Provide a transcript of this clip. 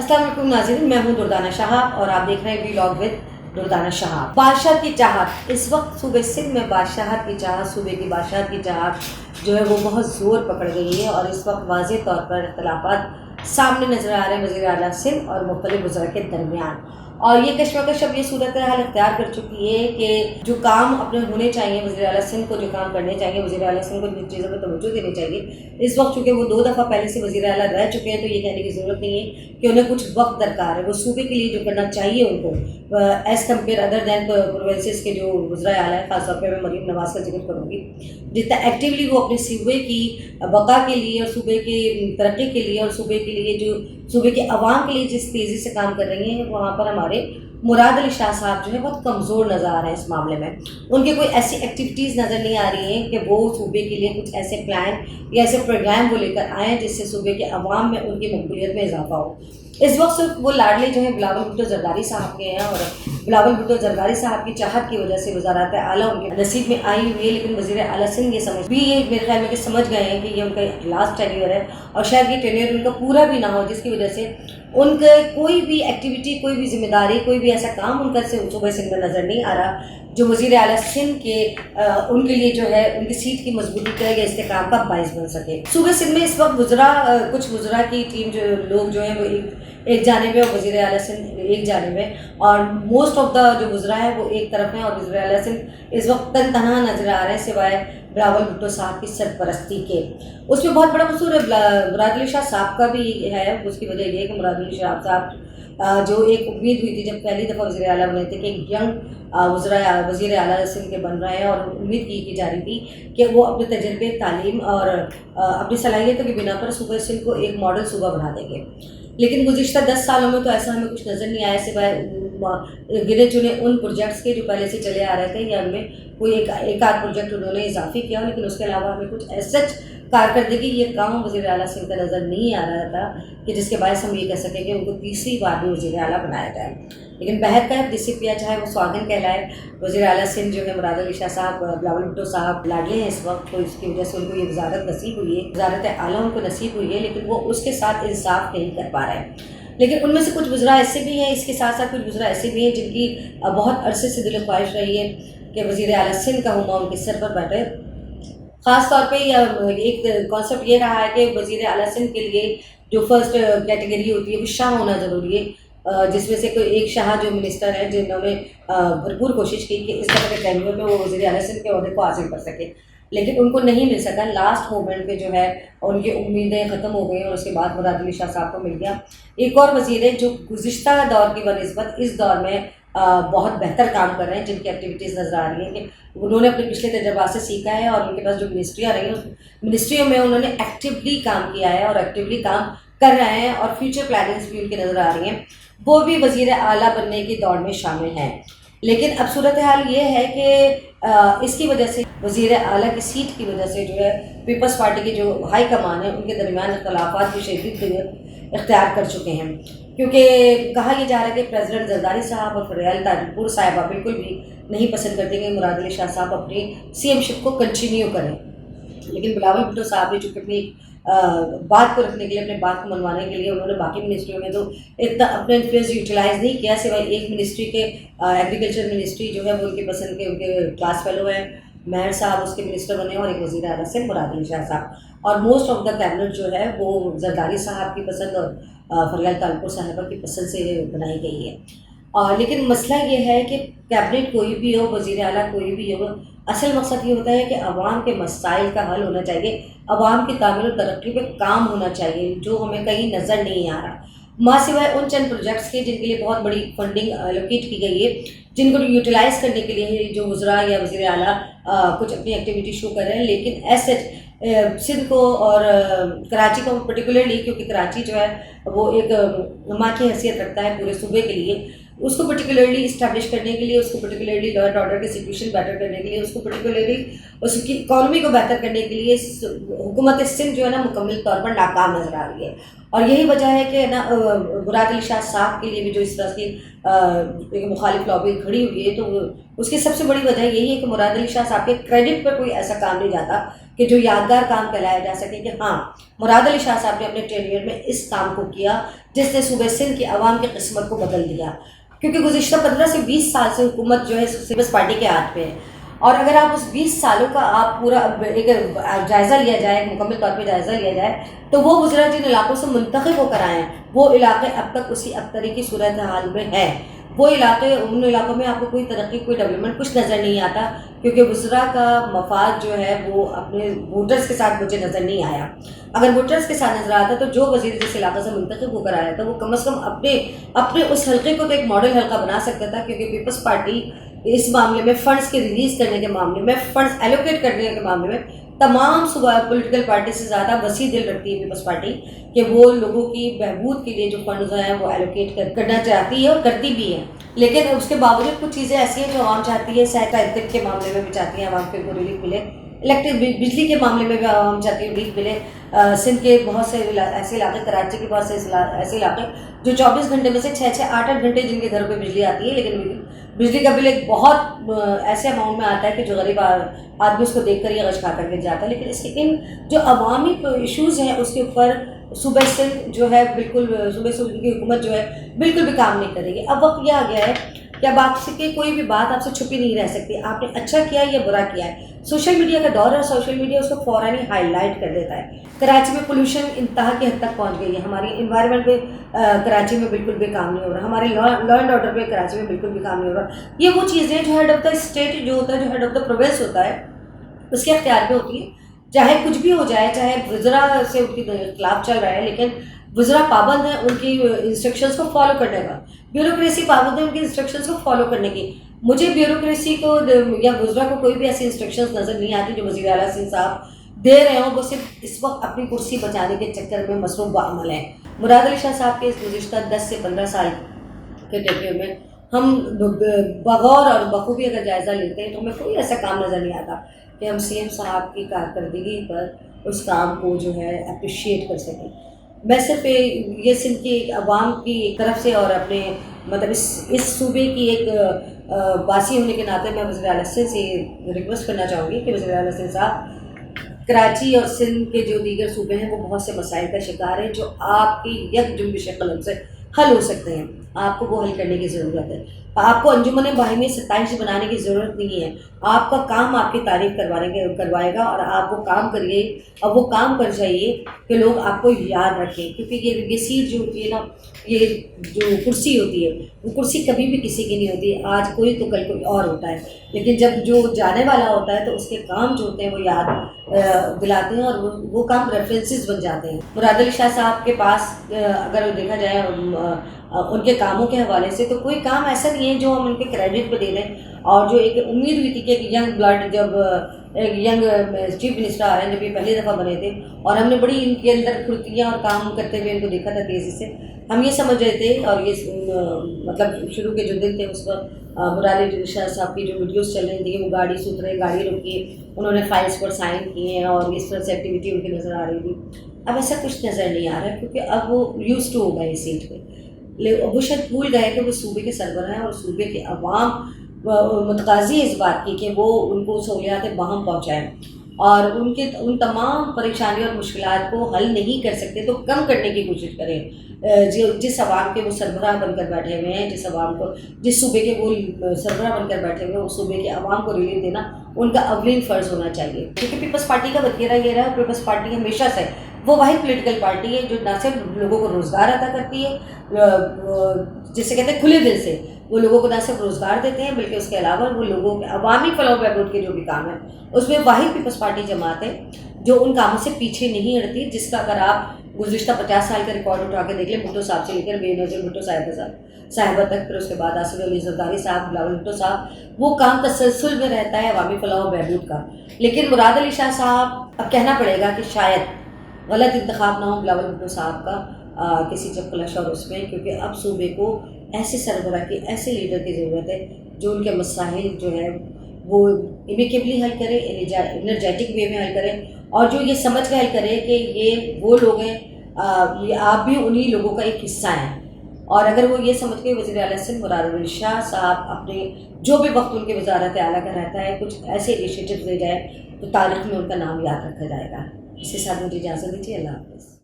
अस्सलाम वालेकुम नाज़रीन, मैं हूँ दुर्दाना शहाब और आप देख रहे हैं व्लॉग विद दुर्दाना शहाब। बादशाह की चाहत, इस वक्त सूबे सिंध में बादशाहत की चाहत, सूबे की बादशाहत की चाहत जो है वो बहुत ज़ोर पकड़ गई है और इस वक्त वाज़ेह तौर पर इख्तलाफात सामने नज़र आ रहे हैं वज़ीर आला सिंध और मुख्तलिफ वज़रा के दरमियान। और ये कशमकश अब ये सूरत हाल इख्तियार कर चुकी है कि जो काम अपने होने चाहिए, वज़ीर आला सिंध को जो काम करने चाहिए, वज़ीर आला सिंध को जिन चीज़ों पर तवज्जो देनी चाहिए, इस वक्त चूँकि वो 2 दफ़ा पहले से वज़ीर आला रह चुके हैं तो ये कहने की ज़रूरत नहीं है कि उन्हें कुछ वक्त दरकार है। वो सूबे के लिए जो करना चाहिए उनको as compare other than provinces के जो वज़रा आला है, ख़ास तौर पर मैं मरीम नवाज़ का जिक्र करूँगी, जितना एक्टिवली वो अपने सूबे की बका के लिए और सूबे की तरक्की के लिए और सूबे के लिए जो सूबे के अवाम के लिए जिस तेज़ी से काम कर रही हैं, वहाँ पर हमारे मुराद अली शाह साहब जो है बहुत कमज़ोर नज़र आ रहे हैं इस मामले में। उनके कोई ऐसी एक्टिविटीज़ नज़र नहीं आ रही हैं कि वो सूबे के लिए कुछ ऐसे प्लान या ऐसे प्रोग्राम वो लेकर आएँ जिससे सूबे के अवाम में उनकी मकबूलियत में इजाफा हो। इस वक्त सिर्फ वो लाडले जो है बिलावल भुट्टो जरदारी साहब के हैं और बिलावल भुट्टो जरदारी साहब की चाहत की वजह से वज़ारत आला उनके नसीब में आई हुई है। लेकिन वज़ीर आला सिंध ये मेरे ख्याल में कि समझ गए हैं कि ये उनका लास्ट टेन्योर है और शायद ये टेन्योर उनका पूरा भी ना हो, जिसकी वजह से उनके कोई भी एक्टिविटी, कोई भी जिम्मेदारी, कोई भी ऐसा काम उनका सूबे सिंध में नज़र नहीं आ रहा जो वज़ीर आला सिंध के उनके लिए जो है उनकी सीट की मजबूती का या इस्तेकाम का बाइस बन सके। सूबे सिंध में इस वक्त कुछ वज़रा की टीम जो लोग जो है वो एक जानिब है और वज़ीर आला सिंध एक जानिब है और मोस्ट ऑफ द जो वज़रा है वो एक तरफ हैं और वज़ीर आला सिंध इस वक्त तनहा नज़र आ रहे हैं सिवाय बिलावल भुट्टो साहब की सरपरस्ती के। उसमें बहुत बड़ा कसूर मुराद अली शाह साहब का भी है। उसकी वजह यह है कि मुराद अली शाह साहब जो एक उम्मीद हुई थी जब पहली दफ़ा वज़ीर आला बने थे कि एक यंग वज़ीर आला सिंध के बन रहे हैं और उम्मीद की जा रही थी कि वो अपने तजर्बे, तालीम और अपनी सलाहियतों की बिना पर सूबे सिंध को एक मॉडल सूबा बना देंगे। लेकिन गुज़िश्ता 10 सालों में तो ऐसा हमें कुछ नज़र नहीं आया सिवाय गिने चुने उन प्रोजेक्ट्स के जो पहले से चले आ रहे थे या उनमें कोई एक आध प्रोजेक्ट उन्होंने इजाफी किया, लेकिन उसके अलावा हमें कुछ सच कारकर्दगी ये काम वज़ीर आला सिंध का नज़र नहीं आ रहा था कि जिसके बायस हम ये कह सकें कि उनको तीसरी बार भी वज़ीर आला बनाया जाए। लेकिन बहर का जिससे पिया चाहे वो स्वागन कहलाए। वज़ीर आला सिंध जो है मुराद अली शाह साहब, बिलावल भुट्टो साहब लाडले हैं इस वक्त, तो इसकी वजह से उनको ये वज़ारत नसीब हुई है, वज़ारत आला उनको नसीब हुई है, लेकिन वो उसके साथ इंसाफ नहीं कर पा रहे हैं। लेकिन उनमें से कुछ वज़रा ऐसे भी हैं, इसके साथ साथ कुछ वज़रा ऐसे भी हैं जिनकी बहुत अरसे से दिल ख्वाहिश रही है कि वज़ीर आला सिंध का हुमा उनके सर पर बैठे। ख़ास तौर पे एक कॉन्सेप्ट ये रहा है कि वज़ीर आला सिंध के लिए जो फर्स्ट कैटेगरी होती है वो शाह होना ज़रूरी है, जिसमें से कोई एक शाह जो मिनिस्टर है जिन्होंने भरपूर कोशिश की कि इस तरह के टेन्योर में वो वज़ीर आला सिंध के ओहदे को हासिल कर सके, लेकिन उनको नहीं मिल सका। लास्ट मोमेंट पे जो है उनकी उम्मीदें ख़त्म हो गई और उसके बाद मुराद अली शाह साहब को मिल गया एक और वज़ीर है जो गुज़िश्ता दौर की बनिस्बत इस दौर में बहुत बेहतर काम कर रहे हैं, जिनकी एक्टिविटीज़ नज़र आ रही हैं कि उन्होंने अपने पिछले तजर्बात से सीखा है और उनके पास जो मिनिस्ट्रियाँ रही हैं उस मिनिस्ट्रियों में उन्होंने एक्टिवली काम किया है और एक्टिवली काम कर रहे हैं और फ्यूचर प्लानिंग्स भी उनकी नज़र आ रही हैं, वो भी वज़ीर आला बनने की दौड़ में शामिल हैं। लेकिन अब सूरत हाल ये है कि इसकी वजह से वज़ीर आला की सीट की वजह से जो है पीपल्स पार्टी की जो हाई कमान है उनके दरमियान इख्तलाफात की शदीद इख्तियार कर चुके हैं, क्योंकि कहा यह जा रहा है कि प्रेसिडेंट जरदारी साहब और फरियाल ताजपुर साहिबा बिल्कुल भी नहीं पसंद करते कि मुराद अली शाह साहब अपनी CM-शिप को कंटिन्यू करें। लेकिन बिलावल भुट्टो साहब ने चूँकि अपनी बात को रखने के लिए, अपने बात को मनवाने के लिए उन्होंने बाकी मिनिस्ट्रियों में तो इतना अपना इन्फ्लुएंस यूटिलाइज़ नहीं किया, सिवाय एक मिनिस्ट्री के एग्रीकल्चर मिनिस्ट्री जो है वो उनकी पसंद के उनके क्लास फेलो हैं, मेहर साहब उसके मिनिस्टर बने और एक वज़ीर आला सिंध मुराद अली शाह साहब और मोस्ट ऑफ द कैबिनेट जो है वो जरदारी साहब की पसंद और फरियाल ताजपुर साहिबा की पसंद से बनाई गई है। लेकिन मसला ये है कि कैबिनेट कोई भी हो, वज़ीर आला कोई भी हो, असल मकसद ये होता है कि अवाम के मसाइल का हल होना चाहिए, अवाम की तामीर और तरक्की पे काम होना चाहिए, जो हमें कहीं नज़र नहीं आ रहा। माँ सिवाय उन चंद प्रोजेक्ट्स के जिनके लिए बहुत बड़ी फंडिंग एलोकेट की गई है, जिनको यूटिलाइज़ करने के लिए जो वज़रा या वज़ीर आला कुछ अपनी एक्टिविटी शो कर रहे हैं, लेकिन ऐसे सिंध को और कराची को पर्टिकुलरली, क्योंकि कराची जो है वो एक माँ की हैसियत रखता है पूरे सूबे के लिए, उसको पर्टिकुलरली इस्टेब्लिश करने के लिए, उसको पर्टिकुलरली लॉ एंड ऑर्डर की सिचुएशन बेटर करने के लिए, उसको पर्टिकुलरली उसकी इकॉनमी को बेहतर करने के लिए हुकूमत सिंध जो है ना मुकम्मल तौर पर नाकाम नज़र आ रही है। और यही वजह है कि ना मुराद अली शाह साहब के लिए भी जो इस तरह की मुखालिफ लॉबी खड़ी हुई है, तो उसकी सबसे बड़ी वजह यही है कि मुराद अली शाह साहब के क्रेडिट पर कोई ऐसा काम नहीं जाता کہ جو یادگار کام کہلایا جا سکے کہ ہاں مراد علی شاہ صاحب نے اپنے ٹینیور میں اس کام کو کیا جس نے صوبہ سندھ کی عوام کی قسمت کو بدل دیا. کیونکہ گزشتہ 15 سے 20 سال سے حکومت جو ہے پیپلز پارٹی کے ہاتھ پہ ہے، اور اگر آپ اس 20 سالوں کا آپ پورا ایک جائزہ لیا جائے، مکمل طور پہ جائزہ لیا جائے، تو وہ وزراء جن علاقوں سے منتخب ہو کر آئے ہیں وہ علاقے اب تک اسی ابتری کی صورتحال میں ہیں. وہ علاقے، ان علاقوں میں آپ کو کوئی ترقی، کوئی ڈیولپمنٹ کچھ نظر نہیں آتا، کیونکہ وزراء کا مفاد جو ہے وہ اپنے ووٹرز کے ساتھ مجھے نظر نہیں آیا. اگر ووٹرز کے ساتھ نظر آتا تو جو وزیر جس علاقے سے منتخب ہو کر آیا تھا وہ کم از کم اپنے اس حلقے کو تو ایک ماڈل حلقہ بنا سکتا تھا. کیونکہ پیپلز پارٹی اس معاملے میں فنڈز کے ریلیز کرنے کے معاملے میں، فنڈز ایلوکیٹ کرنے کے معاملے میں تمام صوبہ پولیٹیکل پارٹی سے زیادہ وسیع دل رکھتی ہے پیپلز پارٹی، کہ وہ لوگوں کی بہبود کے لیے جو فنڈز ہیں وہ ایلوکیٹ کرنا چاہتی ہے اور کرتی بھی ہے. لیکن اس کے باوجود کچھ چیزیں ایسی ہیں جو عوام چاہتی ہے. صحت کے معاملے میں بھی چاہتی ہیں عوام کو ریلیف ملے، بجلی کے معاملے میں بھی عوام چاہتی ہے ریلیف ملے. سندھ کے بہت سے ایسے علاقے، کراچی کے بہت سے ایسے علاقے جو 24 گھنٹے میں سے 6-8 گھنٹے جن کے گھروں پہ بجلی آتی ہے، لیکن بجلی کا بل ایک بہت ایسے اماؤنٹ میں آتا ہے کہ جو غریب آدمی اس کو دیکھ کر یہ غش کھا کر کے جاتا ہے. لیکن اس کے ان جو عوامی ایشوز ہیں اس کے اوپر صوبہ سندھ جو ہے بالکل، صوبہ سندھ کی حکومت جو ہے بالکل بھی کام نہیں کرے گی. اب وقت یہ آ گیا ہے کہ اب آپ سے کہ کوئی بھی بات آپ سے چھپی نہیں رہ سکتی. آپ نے اچھا کیا یا برا کیا ہے، سوشل میڈیا کا دور ہے، سوشل میڈیا اس کو فوراً ہی ہائی لائٹ کر دیتا ہے. کراچی میں پولوشن انتہا کی حد تک پہنچ گئی ہے. ہماری انوائرمنٹ پہ کراچی میں بالکل بھی کام نہیں ہو رہا. ہمارے لا اینڈ آرڈر پہ کراچی میں بالکل بھی کام نہیں ہو رہا. یہ وہ چیزیں جو ہیڈ آف دا اسٹیٹ جو ہوتا ہے، جو ہیڈ آف دا پروونس ہوتا ہے، اس کے اختیار پہ ہوتی ہے. چاہے کچھ بھی ہو جائے، چاہے وزراء سے ان کے خلاف چل رہا ہے، لیکن وزراء پابند ہیں ان کی انسٹرکشنز کو فالو کرنے کا، بیوروکریسی پابند ہے ان کی انسٹرکشنز کو فالو کرنے کی. مجھے بیوروکریسی کو یا وزراء کو کوئی بھی ایسی انسٹرکشنز نظر نہیں آتی جو وزیر اعلیٰ سندھ صاحب دے رہے ہوں. وہ صرف اس وقت اپنی کرسی بچانے کے چکر میں مصروف عمل ہیں. مراد علی شاہ صاحب کے اس گزشتہ 10 سے 15 سال کے ٹیکیوں میں ہم بغور اور بخوبی اگر جائزہ لیتے ہیں تو ہمیں کوئی ایسا کام نظر نہیں آتا کہ ہم سی ایم صاحب کی کارکردگی پر اس کام کو جو ہے اپریشیٹ کر سکیں. میں صرف یہ سندھ کی عوام کی طرف سے اور اپنے مطلب اس صوبے کی ایک باسی ہونے کے ناطے میں وزیر اعلیٰ سندھ سے ریکویسٹ کرنا چاہوں گی کہ وزیر اعلیٰ سندھ صاحب، کراچی اور سندھ کے جو دیگر صوبے ہیں وہ بہت سے مسائل کا شکار ہیں جو آپ کی یک جنبش قلم سے حل ہو سکتے ہیں. آپ کو وہ حل کرنے کی ضرورت ہے. آپ کو انجمن باہمی 27 بنانے کی ضرورت نہیں ہے. آپ کا کام آپ کی تعریف کروائے گا اور آپ وہ کام کریے اور وہ کام کر جائیے کہ لوگ آپ کو یاد رکھیں. کیونکہ یہ سیٹ جو ہوتی ہے نا، یہ جو کرسی ہوتی ہے وہ کرسی کبھی بھی کسی کی نہیں ہوتی. آج کوئی تو کل کوئی اور ہوتا ہے، لیکن جب جو جانے والا ہوتا ہے تو اس کے کام جو ہوتے ہیں وہ یاد دلاتے ہیں اور وہ کام ریفرنسز بن جاتے ہیں. مراد علی شاہ صاحب کے پاس اگر دیکھا جائے ان کے کاموں کے حوالے سے تو کوئی کام ایسا نہیں ہے جو ہم ان کے کریڈٹ پہ دے دیں. اور جو ایک امید ہوئی تھی کہ ایک ینگ بلڈ، جب ایک ینگ چیف منسٹر آ رہے ہیں، جب یہ پہلی دفعہ بنے تھے اور ہم نے بڑی ان کے اندر پھرتیاں اور کام کرتے ہوئے ان کو دیکھا تھا تیزی سے، ہم یہ سمجھ رہے تھے. اور یہ مطلب شروع کے جو دن تھے اس پر مراد علی شاہ صاحب کی جو ویڈیوز چل رہی تھیں، وہ گاڑی سے اترے، گاڑی روکی، انہوں نے فائلس پر سائن کیے ہیں اور اس طرح سے ایکٹیویٹی ان کی نظر آ رہی تھی. اب ایسا کچھ نظر نہیں آ رہا ہے کیونکہ اب وہ یوز ٹو ہو گئے اس سیٹ پہ. وہ شاید بھول گئے کہ وہ صوبے کے سربراہ ہیں اور صوبے کے عوام متقاضی اس بات کی کہ وہ ان کو سہولیات باہم پہنچائیں اور ان تمام پریشانیوں اور مشکلات کو حل نہیں کر سکتے تو کم کرنے کی کوشش کریں. جس عوام کے وہ سربراہ بن کر بیٹھے ہوئے ہیں، جس صوبے کے وہ سربراہ بن کر بیٹھے ہوئے ہیں، اس صوبے کے عوام کو ریلیف دینا ان کا اولین فرض ہونا چاہیے. کیونکہ پیپلز پارٹی کا وتیرہ یہ رہا، پیپلز پارٹی ہمیشہ سے وہ واحد پولیٹیکل پارٹی ہے جو نہ صرف لوگوں کو روزگار عطا کرتی ہے، جسے کہتے ہیں کھلے دل سے وہ لوگوں کو نہ صرف روزگار دیتے ہیں بلکہ اس کے علاوہ وہ لوگوں کے عوامی فلاح و بہبود کے جو بھی کام ہیں اس میں واحد پیپلز پارٹی جماعت ہے جو ان کاموں سے پیچھے نہیں ہٹتی. جس کا اگر آپ گزشتہ 50 سال کا ریکارڈ اٹھا کے دیکھ لیں، بھٹو صاحب سے لے کر بے نظیر بھٹو صاحبہ تک، پھر اس کے بعد آصف علی زرداری صاحب، بلاول بھٹو صاحب، وہ کام تسلسل میں رہتا ہے عوامی فلاح و بہبود کا. لیکن مراد علی شاہ صاحب، اب کہنا پڑے گا کہ شاید غلط انتخاب نہ ہو بلاول بھٹو صاحب کا کسی چپکلش اور اس میں، کیونکہ اب صوبے کو ایسے سربراہ کی، ایسے لیڈر کی ضرورت ہے جو ان کے مسائل جو ہے وہ امیکیبلی حل کرے، انرجیٹک وے میں حل کرے اور جو یہ سمجھ کے حل کرے کہ یہ وہ لوگ ہیں، آپ بھی انہی لوگوں کا ایک حصہ ہیں. اور اگر وہ یہ سمجھ کے وزیر اعلیٰ سندھ مراد علی شاہ صاحب اپنے جو بھی وقت ان کے وزارت اعلیٰ کا رہتا ہے کچھ ایسے انیشیٹوز لے جائیں تو تاریخ میں ان کا نام یاد رکھا جائے گا. اس کے ساتھ مجھے اجازت دیجیے. اللہ حافظ.